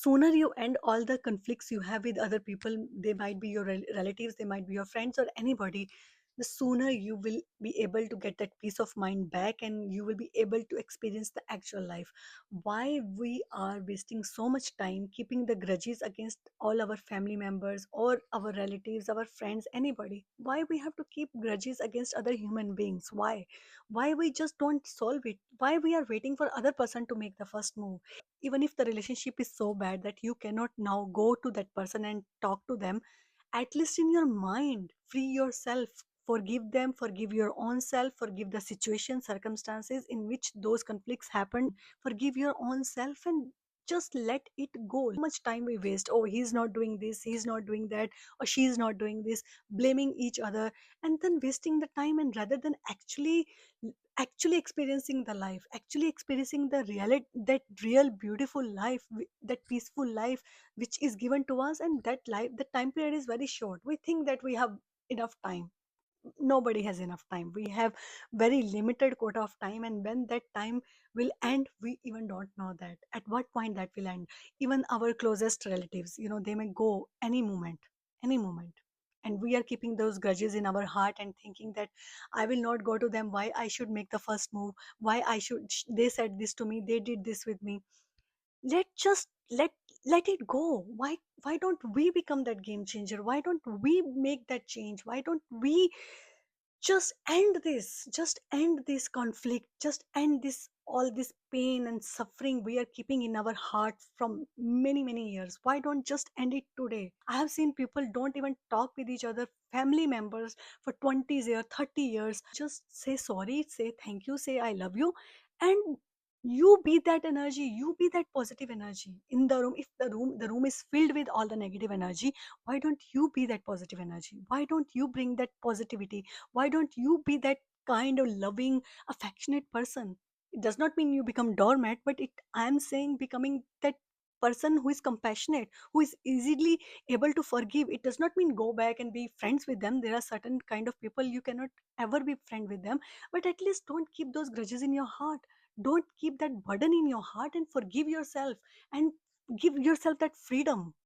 sooner you end all the conflicts you have with other people, they might be your relatives, they might be your friends or anybody, the sooner you will be able to get that peace of mind back and you will be able to experience the actual life. Why we are wasting so much time keeping the grudges against all our family members or our relatives, our friends, anybody? Why we have to keep grudges against other human beings? Why we just don't solve it? Why we are waiting for other person to make the first move? Even if the relationship is so bad that you cannot now go to that person and talk to them, at least in your mind free yourself, forgive them, forgive your own self, forgive the situation circumstances in which those conflicts happened, forgive your own self and just let it go. Much time we waste, oh he's not doing this, he's not doing that, or she's not doing this, blaming each other, and then wasting the time, and rather than actually experiencing the life, actually experiencing the reality, that real beautiful life, that peaceful life which is given to us. And that life, the time period is very short. We think that we have enough time. Nobody has enough time. We have very limited quota of time, and when that time will end, we even don't know that at what point that will end. Even our closest relatives, they may go any moment, any moment, and we are keeping those grudges in our heart and thinking that I will not go to them, why I should make the first move, why I should they said this to me, they did this with me. Let just let let it go. Why don't we become that game changer? Why don't we make that change? Why don't we just end this conflict, just end this, all this pain and suffering we are keeping in our heart from many years? Why don't just end it today? I have seen people don't even talk with each other, family members, for 20 years, 30 years. Just say sorry, say thank you, say I love you, and you be that energy, you be that positive energy in the room. If the room is filled with all the negative energy, why don't you be that positive energy? Why don't you bring that positivity? Why don't you be that kind of loving, affectionate person? It does not mean you become doormat, but it I am saying becoming that person who is compassionate, who is easily able to forgive. It does not mean go back and be friends with them. There are certain kind of people you cannot ever be friend with them, but at least don't keep those grudges in your heart. Don't keep that burden in your heart, and forgive yourself and give yourself that freedom.